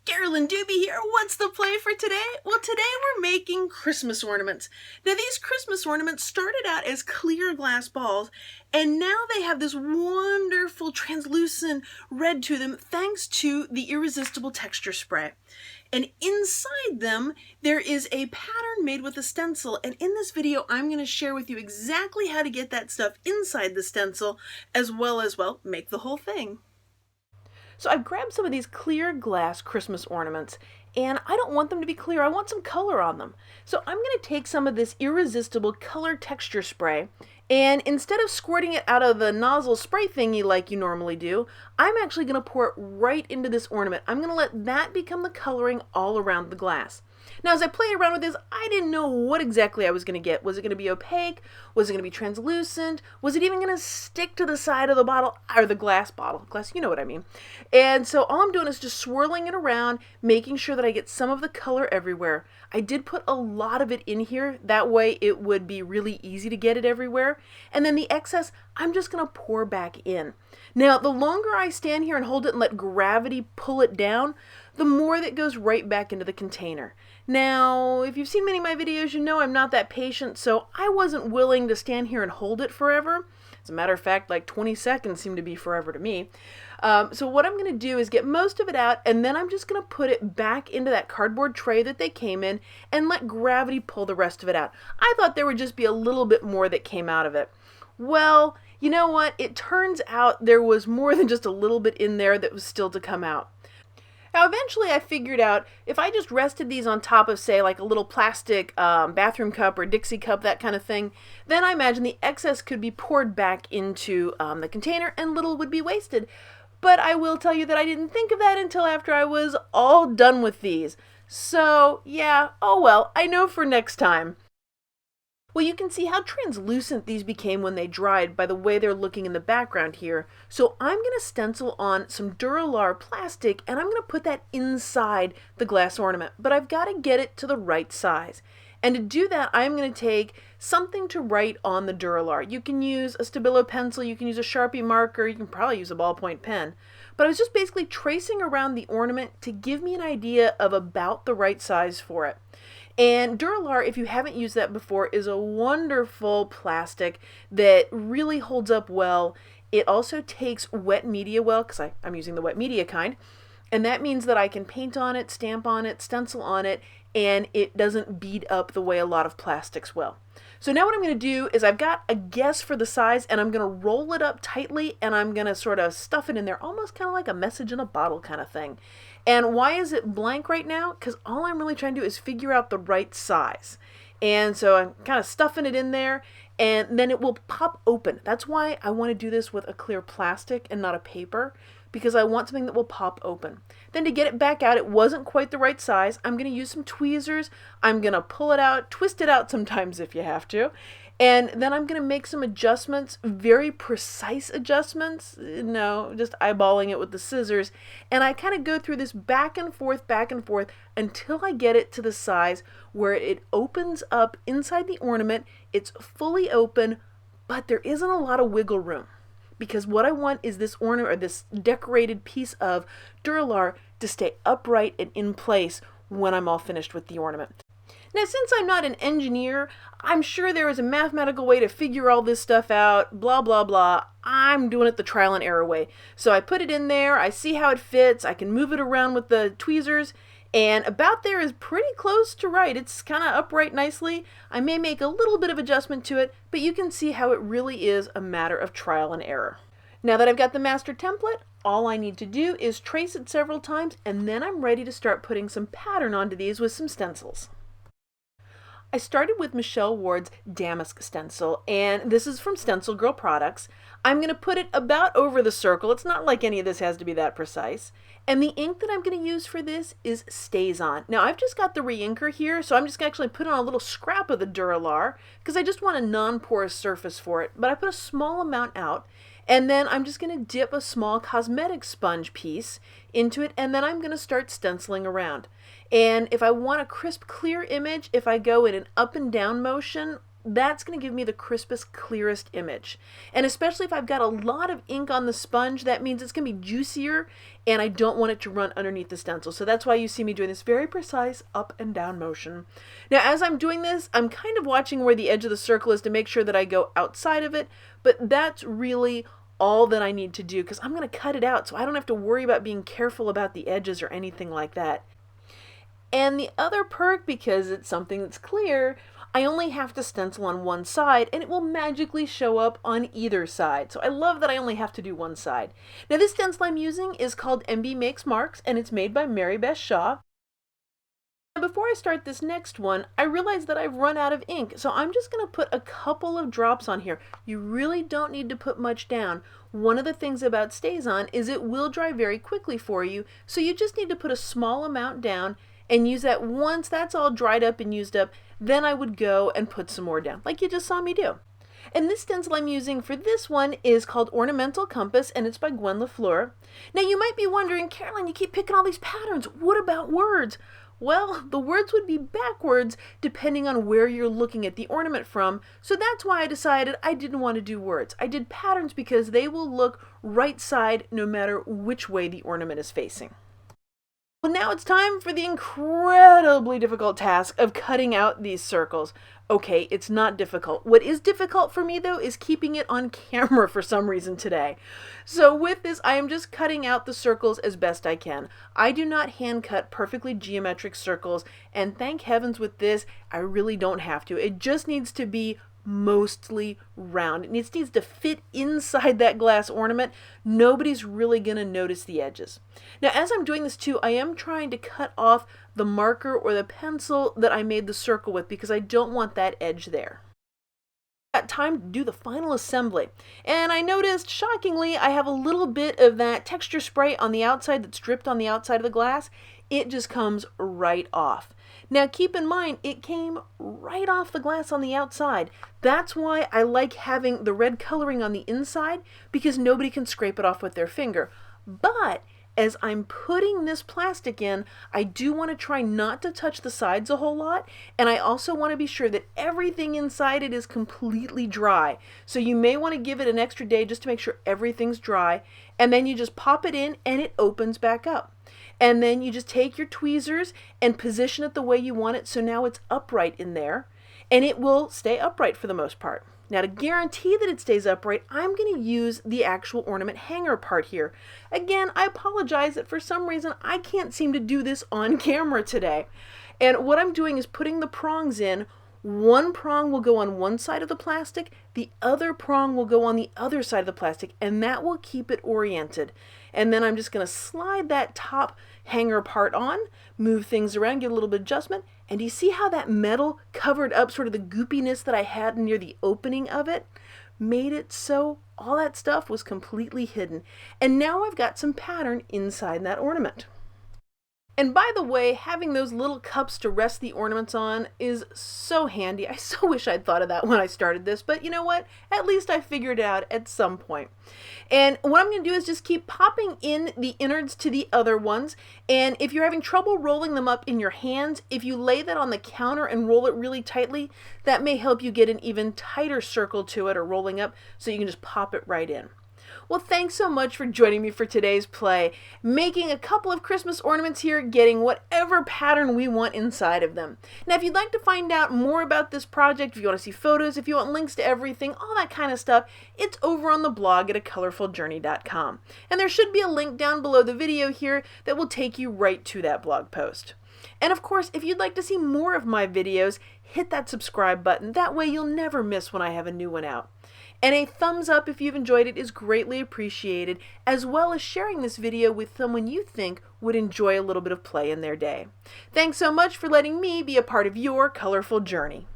Carolyn Doobie here. What's the play for today? Well, today we're making Christmas ornaments. Now, these Christmas ornaments started out as clear glass balls, and now they have this wonderful translucent red to them thanks to the irresistible texture spray. And inside them, there is a pattern made with a stencil, and in this video, I'm going to share with you exactly how to get that stuff inside the stencil, as well as, well, make the whole thing. So I've grabbed some of these clear glass Christmas ornaments, and I don't want them to be clear. I want some color on them. So I'm going to take some of this irresistible color texture spray, and instead of squirting it out of the nozzle spray thingy like you normally do, I'm actually going to pour it right into this ornament. I'm going to let that become the coloring all around the glass. Now, as I played around with this, I didn't know what exactly I was going to get. Was it going to be opaque? Was it going to be translucent? Was it even going to stick to the side of the bottle, or the glass bottle? Glass, you know what I mean. And so all I'm doing is just swirling it around, making sure that I get some of the color everywhere. I did put a lot of it in here. That way it would be really easy to get it everywhere. And then the excess, I'm just going to pour back in. Now, the longer I stand here and hold it and let gravity pull it down, the more that goes right back into the container. Now, if you've seen many of my videos, you know I'm not that patient, so I wasn't willing to stand here and hold it forever. As a matter of fact, like 20 seconds seemed to be forever to me. So what I'm going to do is get most of it out, and then I'm just going to put it back into that cardboard tray that they came in and let gravity pull the rest of it out. I thought there would just be a little bit more that came out of it. Well, you know what? It turns out there was more than just a little bit in there that was still to come out. Now, eventually I figured out if I just rested these on top of, say, like a little plastic bathroom cup or Dixie cup, that kind of thing, then I imagine the excess could be poured back into the container and little would be wasted. But I will tell you that I didn't think of that until after I was all done with these. So, yeah, oh well, I know for next time. Well, you can see how translucent these became when they dried by the way they're looking in the background here. So I'm going to stencil on some Duralar plastic, and I'm going to put that inside the glass ornament. But I've got to get it to the right size. And to do that, I'm going to take something to write on the Duralar. You can use a Stabilo pencil, you can use a Sharpie marker, you can probably use a ballpoint pen. But I was just basically tracing around the ornament to give me an idea of about the right size for it. And Duralar, if you haven't used that before, is a wonderful plastic that really holds up well. It also takes wet media well, because I'm using the wet media kind. And that means that I can paint on it, stamp on it, stencil on it, and it doesn't bead up the way a lot of plastics will. So now what I'm going to do is I've got a guess for the size, and I'm going to roll it up tightly, and I'm going to sort of stuff it in there, almost kind of like a message in a bottle kind of thing. And why is it blank right now? Because all I'm really trying to do is figure out the right size. And so I'm kind of stuffing it in there, and then it will pop open. That's why I want to do this with a clear plastic and not a paper, because I want something that will pop open. Then to get it back out, it wasn't quite the right size. I'm going to use some tweezers. I'm going to pull it out, twist it out sometimes if you have to. And then I'm going to make some adjustments, very precise adjustments, no, just eyeballing it with the scissors. And I kind of go through this back and forth until I get it to the size where it opens up inside the ornament. It's fully open, but there isn't a lot of wiggle room. Because what I want is this ornament, or this decorated piece of Duralar, to stay upright and in place when I'm all finished with the ornament. Now, since I'm not an engineer, I'm sure there is a mathematical way to figure all this stuff out, blah, blah, blah. I'm doing it the trial and error way. So I put it in there, I see how it fits, I can move it around with the tweezers, and about there is pretty close to right. It's kind of upright nicely. I may make a little bit of adjustment to it, but you can see how it really is a matter of trial and error. Now that I've got the master template, all I need to do is trace it several times, and then I'm ready to start putting some pattern onto these with some stencils. I started with Michelle Ward's Damask Stencil, and this is from StencilGirl Products. I'm going to put it about over the circle. It's not like any of this has to be that precise. And the ink that I'm going to use for this is StazOn. Now, I've just got the re-inker here, so I'm just going to actually put on a little scrap of the Duralar, because I just want a non-porous surface for it. But I put a small amount out, and then I'm just going to dip a small cosmetic sponge piece into it, and then I'm going to start stenciling around. And if I want a crisp, clear image, if I go in an up and down motion, that's going to give me the crispest, clearest image. And especially if I've got a lot of ink on the sponge, that means it's going to be juicier, and I don't want it to run underneath the stencil. So that's why you see me doing this very precise up and down motion. Now, as I'm doing this, I'm kind of watching where the edge of the circle is to make sure that I go outside of it, but that's really all that I need to do because I'm going to cut it out so I don't have to worry about being careful about the edges or anything like that. And the other perk, because it's something that's clear, I only have to stencil on one side and it will magically show up on either side. So I love that I only have to do one side. Now this stencil I'm using is called MB Makes Marks and it's made by Mary Beth Shaw. Now before I start this next one, I realized that I've run out of ink. So I'm just going to put a couple of drops on here. You really don't need to put much down. One of the things about StazOn is it will dry very quickly for you. So you just need to put a small amount down and use that. Once that's all dried up and used up, then I would go and put some more down, like you just saw me do. And this stencil I'm using for this one is called Ornamental Compass, and it's by Gwen LaFleur. Now you might be wondering, Caroline, you keep picking all these patterns. What about words? Well, the words would be backwards depending on where you're looking at the ornament from, so that's why I decided I didn't want to do words. I did patterns because they will look right side no matter which way the ornament is facing. Well, now it's time for the incredibly difficult task of cutting out these circles. Okay, it's not difficult. What is difficult for me, though, is keeping it on camera for some reason today. So with this, I am just cutting out the circles as best I can. I do not hand cut perfectly geometric circles, and thank heavens with this, I really don't have to. It just needs to be mostly round. It needs to fit inside that glass ornament. Nobody's really going to notice the edges. Now, as I'm doing this too, I am trying to cut off the marker or the pencil that I made the circle with because I don't want that edge there. Got time to do the final assembly. And I noticed, shockingly, I have a little bit of that texture spray on the outside that's dripped on the outside of the glass. It just comes right off. Now keep in mind, it came right off the glass on the outside. That's why I like having the red coloring on the inside, because nobody can scrape it off with their finger. But as I'm putting this plastic in, I do want to try not to touch the sides a whole lot, and I also want to be sure that everything inside it is completely dry. So you may want to give it an extra day just to make sure everything's dry, and then you just pop it in and it opens back up. And then you just take your tweezers and position it the way you want it so now it's upright in there, and it will stay upright for the most part. Now to guarantee that it stays upright, I'm going to use the actual ornament hanger part here. Again, I apologize that for some reason I can't seem to do this on camera today. And what I'm doing is putting the prongs in. One prong will go on one side of the plastic, the other prong will go on the other side of the plastic, and that will keep it oriented. And then I'm just going to slide that top hanger part on, move things around, get a little bit of adjustment, and do you see how that metal covered up sort of the goopiness that I had near the opening of it? Made it so all that stuff was completely hidden. And now I've got some pattern inside that ornament. And by the way, having those little cups to rest the ornaments on is so handy. I so wish I'd thought of that when I started this, but you know what? At least I figured it out at some point. And what I'm going to do is just keep popping in the innards to the other ones. And if you're having trouble rolling them up in your hands, if you lay that on the counter and roll it really tightly, that may help you get an even tighter circle to it or rolling up so you can just pop it right in. Well, thanks so much for joining me for today's play, making a couple of Christmas ornaments here, getting whatever pattern we want inside of them. Now, if you'd like to find out more about this project, if you want to see photos, if you want links to everything, all that kind of stuff, it's over on the blog at acolorfuljourney.com. And there should be a link down below the video here that will take you right to that blog post. And of course, if you'd like to see more of my videos, hit that subscribe button. That way you'll never miss when I have a new one out. And a thumbs up if you've enjoyed it is greatly appreciated, as well as sharing this video with someone you think would enjoy a little bit of play in their day. Thanks so much for letting me be a part of your colorful journey.